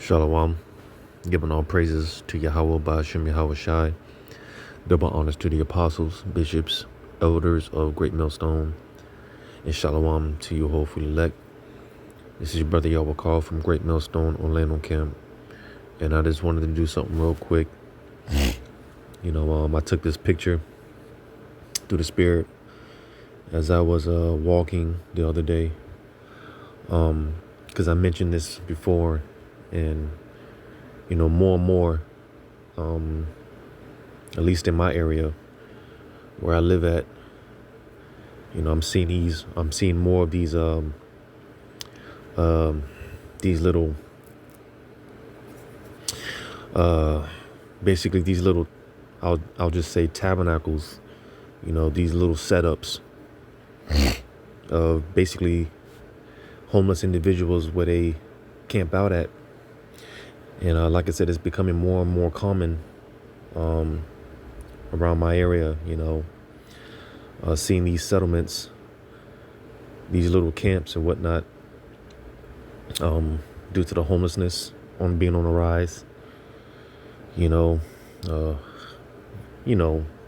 Shalom. Giving all praises to Yahweh Ba'ashem Yahweh Shai. Double honors to the apostles, bishops, elders of Great Millstone. And shalom to you hopefully elect. This is your brother Yahweh Call from Great Millstone Orlando Camp. And I just wanted to do something real quick. I took this picture through the spirit as I was walking the other day. Because I mentioned this before, and more and more, at least in my area where I live at, I'm seeing more of these little basically these little, I'll just say tabernacles, these little setups of basically homeless individuals where they camp out at. And like I said, it's becoming more and more common around my area, seeing these settlements, these little camps and whatnot, due to the homelessness being on the rise.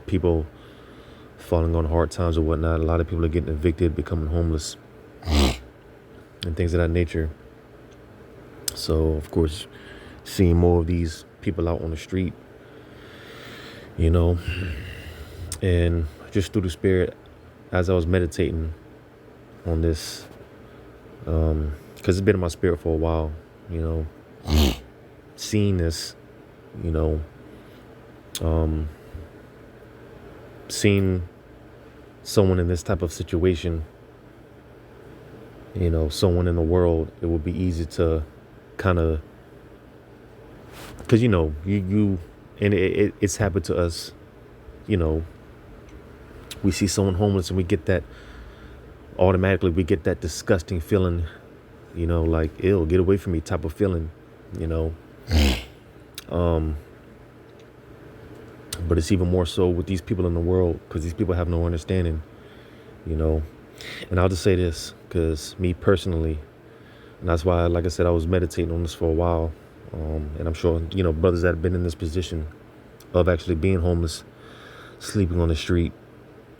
People falling on hard times or whatnot. A lot of people are getting evicted, becoming homeless, and things of that nature. So, of course, seeing more of these people out on the street, and just through the spirit, as I was meditating on this, because it's been in my spirit for a while, seeing this, seeing someone in this type of situation, someone in the world, it would be easy to kind of, because it's happened to us. We see someone homeless and we get that disgusting feeling, like, ew, get away from me type of feeling, but it's even more so with these people in the world, because these people have no understanding, and I'll just say this, because me personally, and that's why, like I said, I was meditating on this for a while. And I'm sure, brothers that have been in this position of actually being homeless, sleeping on the street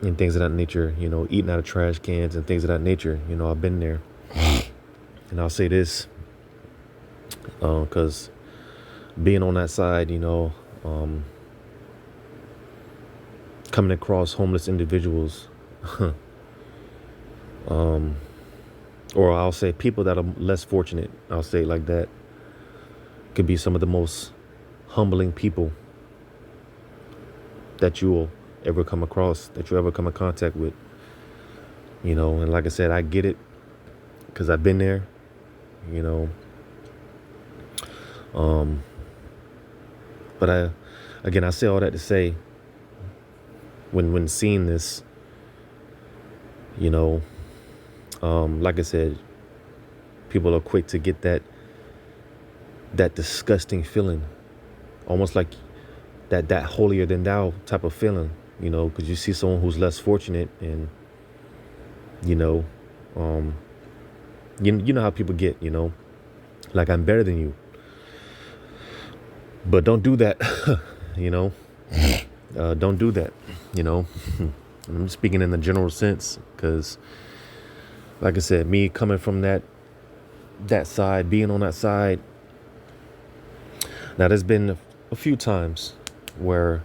and things of that nature, eating out of trash cans and things of that nature. I've been there. And I'll say this, because being on that side, coming across homeless individuals, or I'll say people that are less fortunate, I'll say it like that, could be some of the most humbling people that you will ever come across, that you ever come in contact with, and like I said, I get it because I've been there, but I say all that to say, when seeing this, like I said, people are quick to get that disgusting feeling, almost like that holier than thou type of feeling, because you see someone who's less fortunate, and you know how people get, like, I'm better than you. But don't do that. Don't do that. I'm speaking in the general sense, because like I said, me coming from that side, being on that side. Now, there's been a few times where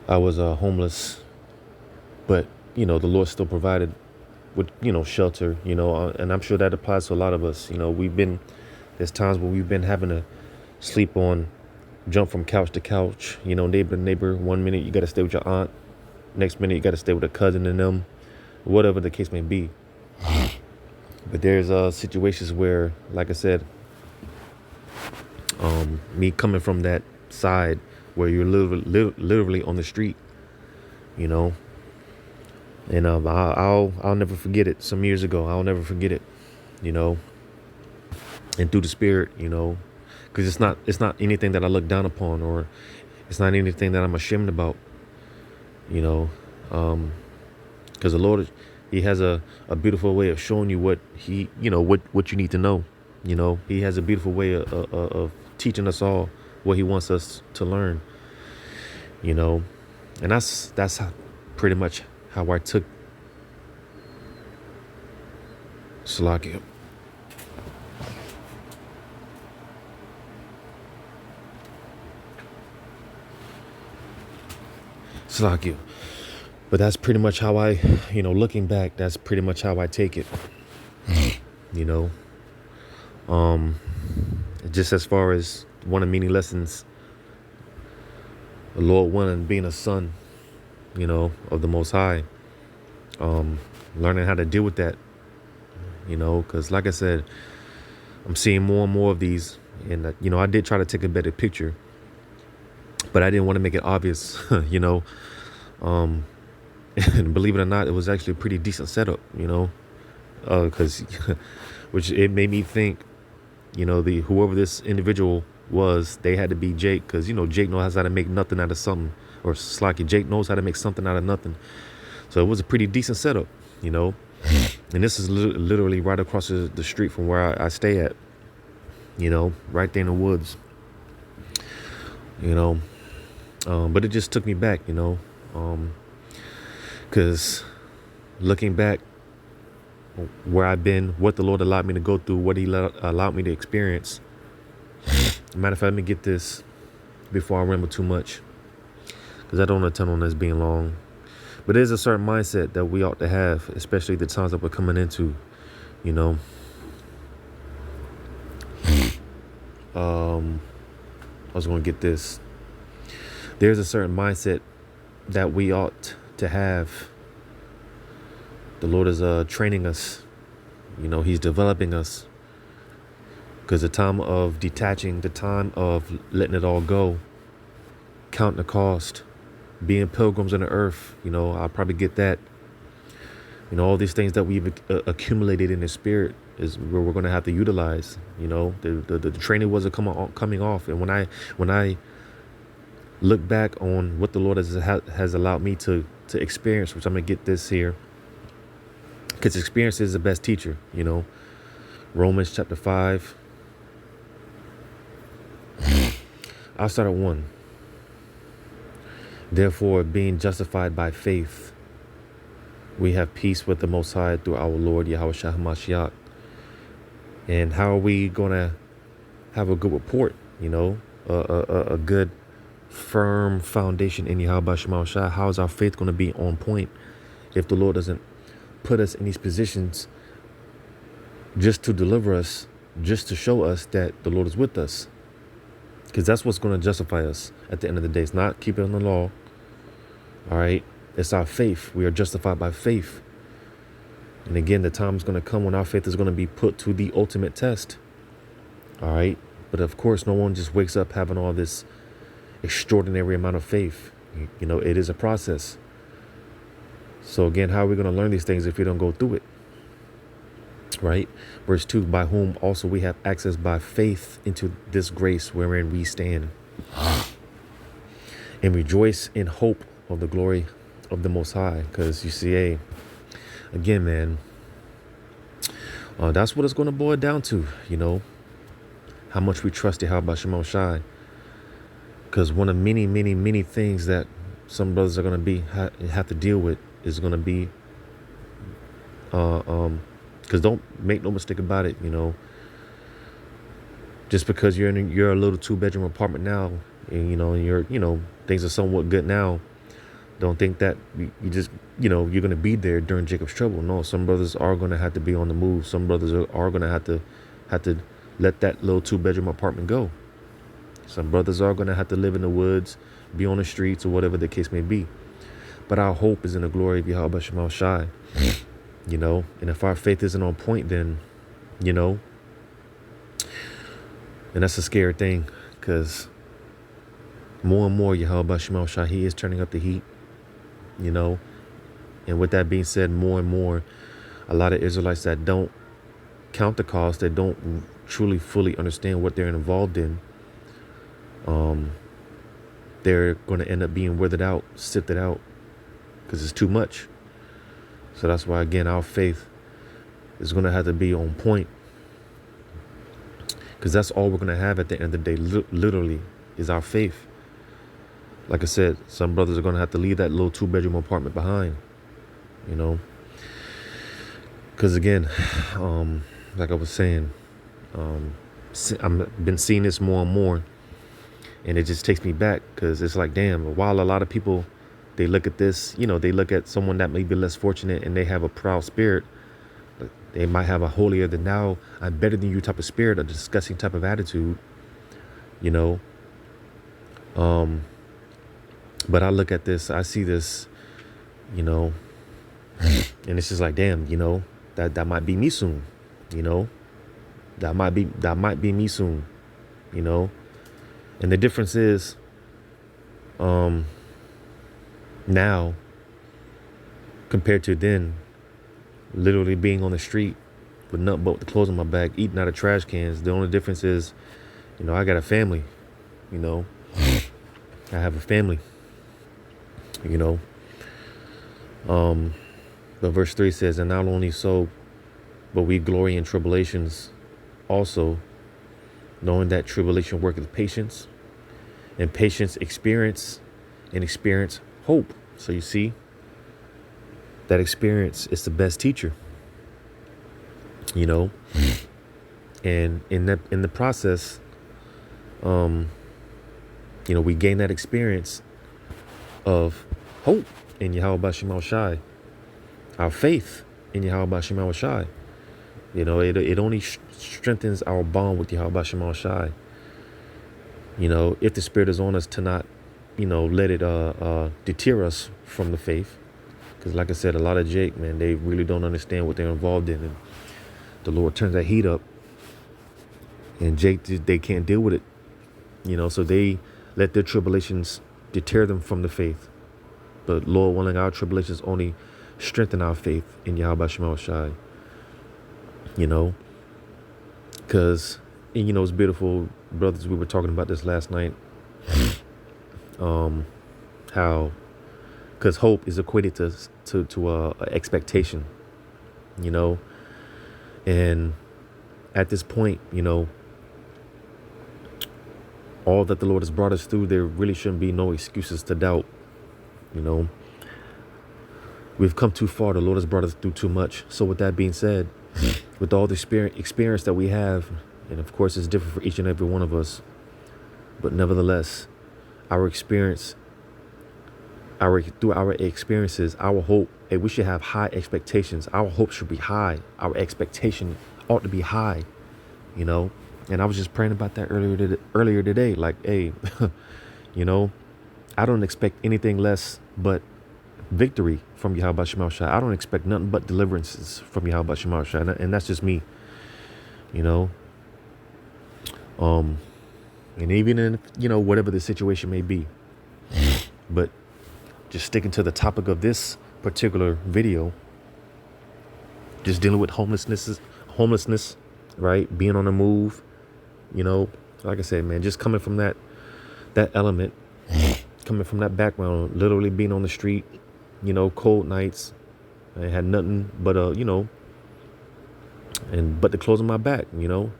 I was homeless, but, the Lord still provided with, shelter, and I'm sure that applies to a lot of us. There's times where we've been having to sleep on, jump from couch to couch, neighbor to neighbor. 1 minute you got to stay with your aunt. Next minute you got to stay with a cousin and them, whatever the case may be. But there's situations where, like I said, me coming from that side where you're literally on the street, and I'll never forget it. Some years ago, I'll never forget it, and through the spirit, because it's not anything that I look down upon, or it's not anything that I'm ashamed about, because the Lord, He has a beautiful way of showing you what what you need to know, You know, he has a beautiful way of teaching us all what he wants us to learn, you know. And that's pretty much how I took Salakia. Salakia. But that's pretty much how I, looking back, that's pretty much how I take it. You know, just as far as one of many lessons, the Lord wanted being a son, of the Most High, learning how to deal with that, because like I said, I'm seeing more and more of these, and I did try to take a better picture, but I didn't want to make it obvious, and believe it or not, it was actually a pretty decent setup, because which it made me think, the whoever this individual was, they had to be Jake, because Jake knows how to make nothing out of something, or Slacky, Jake knows how to make something out of nothing. So it was a pretty decent setup, and this is literally right across the street from where I stay at, right there in the woods, but it just took me back, because looking back where I've been, what the Lord allowed me to go through, what he allowed me to experience. Matter of fact, let me get this before I ramble too much, because I don't want to turn on this being long. But there's a certain mindset that we ought to have, especially the times that we're coming into, I was going to get this. There's a certain mindset that we ought to have. The Lord is training us. He's developing us. Because the time of detaching, the time of letting it all go, counting the cost, being pilgrims on the earth, I'll probably get that. All these things that we've accumulated in the spirit is where we're going to have to utilize. The training wasn't coming off. And when I look back on what the Lord has allowed me to experience, which I'm going to get this here, because experience is the best teacher, Romans chapter 5. I'll start at 1. Therefore, being justified by faith, we have peace with the Most High through our Lord Yahushua HaMashiach. And how are we going to have a good report, a good, firm foundation in Yahweh Shema Shai? How is our faith going to be on point if the Lord doesn't put us in these positions just to deliver us, just to show us that the Lord is with us? Because that's what's going to justify us at the end of the day. It's not keeping the law. All right. It's our faith. We are justified by faith. And again, the time is going to come when our faith is going to be put to the ultimate test. All right. But of course, no one just wakes up having all this extraordinary amount of faith. It is a process. So again, how are we going to learn these things if we don't go through it? Right? Verse 2, by whom also we have access by faith into this grace wherein we stand, and rejoice in hope of the glory of the Most High. Because you see, again, man, that's what it's going to boil down to, how much we trust Yahweh Shema Shai. Because one of many, many, many things that some brothers are going to have to deal with is going to be, because don't make no mistake about it, just because you're in a little 2-bedroom apartment now, and and you're things are somewhat good now, don't think that you just you're going to be there during Jacob's trouble. No, some brothers are going to have to be on the move. Some brothers are going to have to let that little 2-bedroom apartment go. Some brothers are going to have to live in the woods, be on the streets, or whatever the case may be. But our hope is in the glory of Yahweh Shema Shai. And if our faith isn't on point, then, and that's a scary thing, because more and more Yahweh Shema Shai, he is turning up the heat, and with that being said, more and more, a lot of Israelites that don't count the cost, that don't truly fully understand what they're involved in, they're going to end up being withered out, sifted out, because it's too much. So that's why, again, our faith is going to have to be on point. Because that's all we're going to have at the end of the day, literally, is our faith. Like I said, some brothers are going to have to leave that little 2-bedroom apartment behind, you know. Because again, like I was saying, I've been seeing this more and more. And it just takes me back, because it's like, damn, while a lot of people, they look at this, they look at someone that may be less fortunate and they have a proud spirit. They might have a holier than thou, I'm better than you type of spirit, a disgusting type of attitude, But I look at this, I see this, and it's just like, damn, that might be me soon, that might be me soon, And the difference is, now compared to then, literally being on the street with nothing but the clothes on my back, eating out of trash cans. The only difference is, I got a family, I have a family, But verse 3 says, and not only so, but we glory in tribulations also, knowing that tribulation worketh patience, and patience experience, and experience hope. So you see, that experience is the best teacher, and in the process, we gain that experience of hope in Yahweh Bashim Shai, our faith in Yahweh Bashim Shai. It only strengthens our bond with Yahweh Bashim Shai. If the Spirit is on us, to not, let it deter us from the faith. Because like I said, a lot of Jake, man, they really don't understand what they're involved in. And the Lord turns that heat up. And Jake, they can't deal with it. So they let their tribulations deter them from the faith. But Lord willing, our tribulations only strengthen our faith in Yahweh Shema Shai. Because, it's beautiful, brothers, we were talking about this last night. How, because hope is equated to expectation, and at this point, all that the Lord has brought us through, there really shouldn't be no excuses to doubt. We've come too far. The Lord has brought us through too much. So with that being said, with all the experience that we have, and of course it's different for each and every one of us, but nevertheless, through our experiences, our hope, we should have high expectations. Our hope should be high. Our expectation ought to be high, And I was just praying about that earlier today. Like, hey, I don't expect anything less but victory from Yahweh Shema Shai. I don't expect nothing but deliverances from Yahweh Shema Shai. And that's just me, And even in, whatever the situation may be. But just sticking to the topic of this particular video, just dealing with homelessness, right? Being on the move, like I said, man, just coming from that element, coming from that background, literally being on the street, cold nights. I had nothing but, but the clothes on my back, And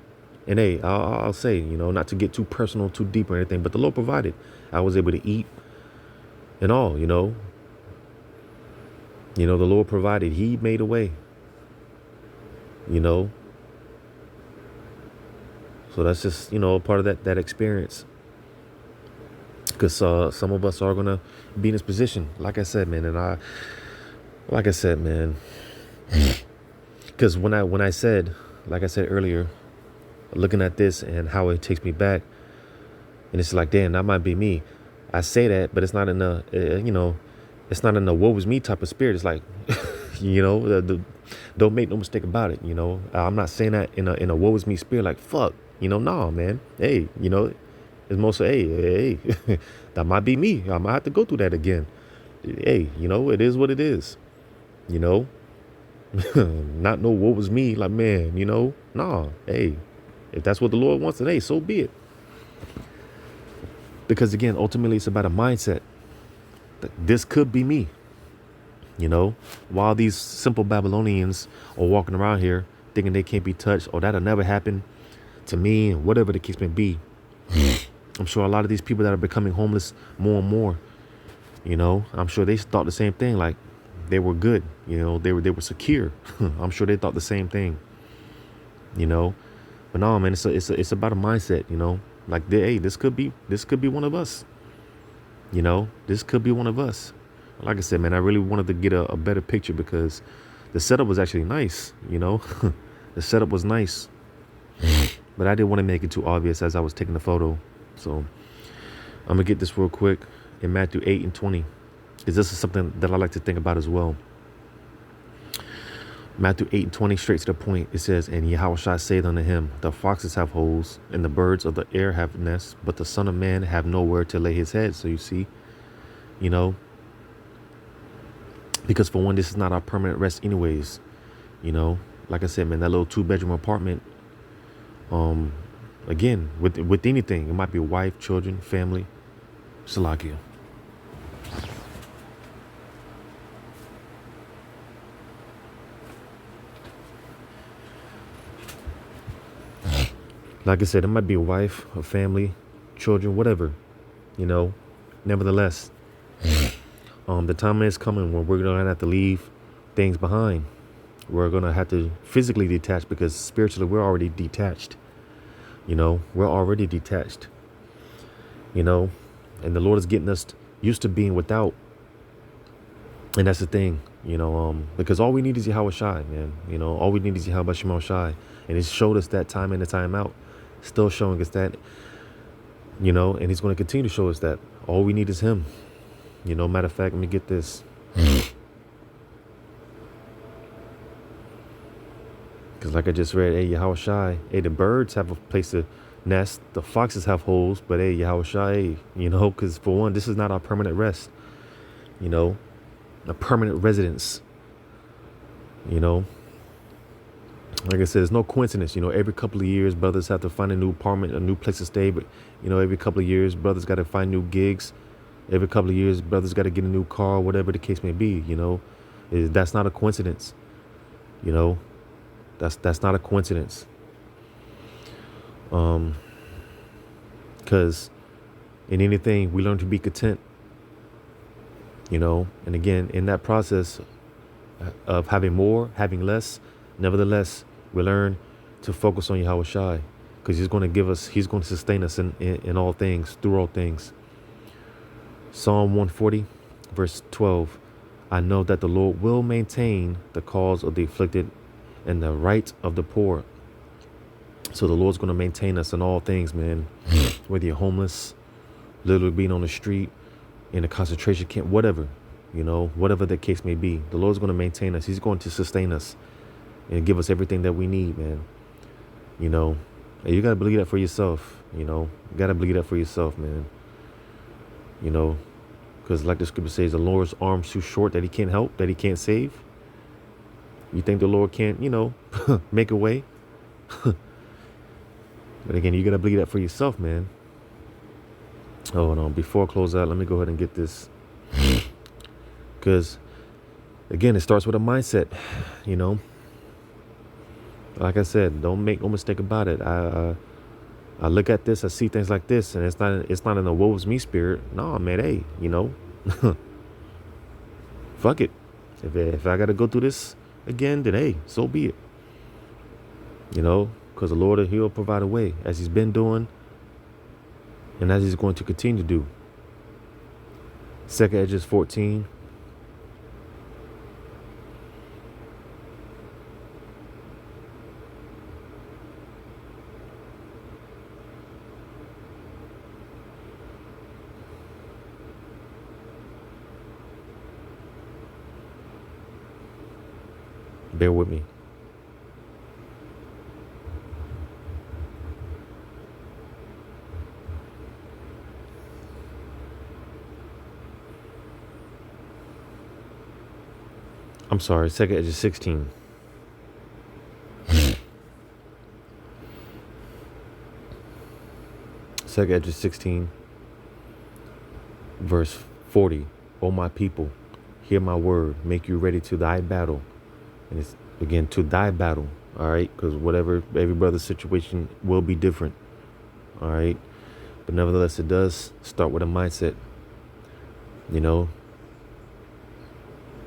hey, I'll say, not to get too personal, too deep or anything, but the Lord provided. I was able to eat and all, the Lord provided. He made a way, So that's just, part of that experience. Because some of us are going to be in this position. Like I said, man, because when I said, like I said earlier, looking at this and how it takes me back, and it's like, damn, that might be me. I say that, but it's not in the, it's not in the woe is me type of spirit. It's like, don't make no mistake about it. I'm not saying that in a woe is me spirit. Like, fuck, nah, man. Hey, it's mostly, hey, that might be me. I might have to go through that again. Hey, it is what it is. Not no woe was me. Like, man, nah. Hey, if that's what the Lord wants, then hey, so be it. Because again, ultimately, it's about a mindset. This could be me. While these simple Babylonians are walking around here thinking they can't be touched, or that'll never happen. to me, whatever the case may be. I'm sure a lot of these people that are becoming homeless more and more, I'm sure they thought the same thing. Like they were good, they were secure. I'm sure they thought the same thing, you know. But no, man, it's about a mindset, Like, hey, this could be one of us, This could be one of us. Like I said, man, I really wanted to get a better picture because the setup was actually nice, The setup was nice, but I didn't want to make it too obvious as I was taking the photo. So I'm gonna get this real quick in Matthew 8:20, because this is something that I like to think about as well. Matthew 8:20, straight to the point. It says, "And Yahushua said unto him, The foxes have holes, and the birds of the air have nests, but the Son of Man have nowhere to lay his head." So you see, because for one, this is not our permanent rest anyways. Like I said, man, that little 2-bedroom apartment, again, with anything, it might be a wife, children, family. Salakia. Like I said, it might be a wife, a family, children, whatever, Nevertheless, the time is coming when we're going to have to leave things behind. We're going to have to physically detach because spiritually we're already detached. We're already detached, and the Lord is getting us used to being without. And that's the thing, because all we need is Yahweh Shai, man. All we need is Yahweh Shema Shai. And He's showed us that time in and time out, still showing us that, and He's going to continue to show us that. All we need is Him. Matter of fact, let me get this. Because like I just read, hey, Yahweh Shai, hey, the birds have a place to nest. The foxes have holes, but hey, Yahweh Shai, because for one, this is not our permanent rest, a permanent residence, Like I said, there's no coincidence, every couple of years, brothers have to find a new apartment, a new place to stay. But, every couple of years, brothers got to find new gigs. Every couple of years, brothers got to get a new car, whatever the case may be, That's not a coincidence, That's not a coincidence. Because in anything, we learn to be content, And again, in that process of having more, having less, nevertheless, we learn to focus on Yahweh Shai, because He's going to sustain us in all things, through all things. Psalm 140, verse 12. I know that the Lord will maintain the cause of the afflicted and the right of the poor. So the Lord's going to maintain us in all things, man. Whether you're homeless, literally being on the street, in a concentration camp, whatever, whatever the case may be, the Lord's going to maintain us. He's going to sustain us and give us everything that we need, man. And you got to believe that for yourself, You got to believe that for yourself, man. Because like the scripture says, the Lord's arm's too short that He can't help, that He can't save. You think the Lord can't, make a way? But again, you got to believe that for yourself, man. Oh, no. Before I close out, let me go ahead and get this. Because, again, it starts with a mindset, Like I said, don't make no mistake about it. I look at this, I see things like this, and it's not in a woe is me spirit. No, man, hey, fuck it. If I got to go through this again, then hey, so be it. Because the Lord, He'll provide a way, as He's been doing, and as He's going to continue to do. 2 Edges 14. Bear with me. I'm sorry, 2 Edges 16. 2 Edges 16, verse 40. O my people, hear my word, make you ready to thy battle. And it's again, to thy battle. All right, because whatever every brother's situation will be different. All right, but nevertheless, it does start with a mindset. You know,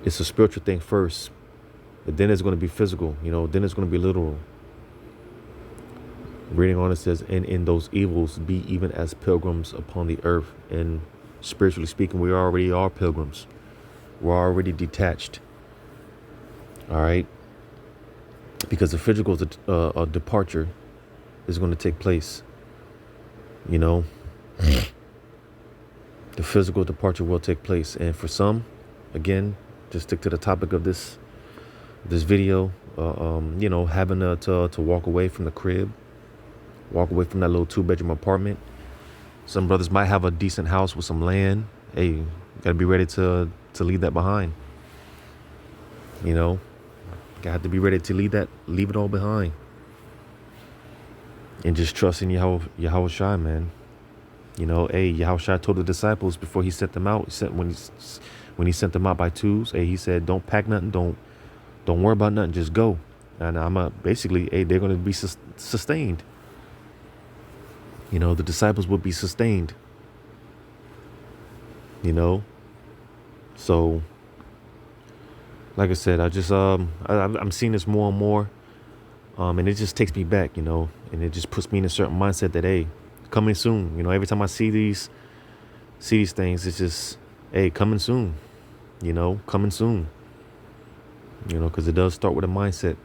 it's a spiritual thing first, but then it's going to be physical. You know, then it's going to be literal. Reading on, it says, and in those evils be even as pilgrims upon the earth. And spiritually speaking, we already are pilgrims. We're already detached. All right, because the physical departure is going to take place. You know, the physical departure will take place, and for some, again, just stick to the topic of this video. You know, having to walk away from the crib, walk away from that little 2-bedroom apartment. Some brothers might have a decent house with some land. Hey, you gotta be ready to leave that behind. You know, got to be ready to leave it all behind, and just trust in Yahweh Shai, man. You know, hey, Yahweh Shai told the disciples before he sent them out, when he sent them out by twos, hey, he said, don't pack nothing, don't worry about nothing, just go. And basically, hey, they're going to be sustained. You know, the disciples will be sustained. You know, so like I said, I'm seeing this more and more, and it just takes me back, you know, and it just puts me in a certain mindset that, hey, coming soon. You know, every time I see these things, it's just, hey, coming soon. You know, coming soon. You know, because it does start with a mindset.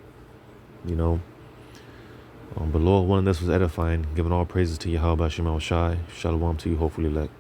You know, but Lord, one of this was edifying, giving all praises to Yahweh Shai. Shalom to you, hopefully, elect.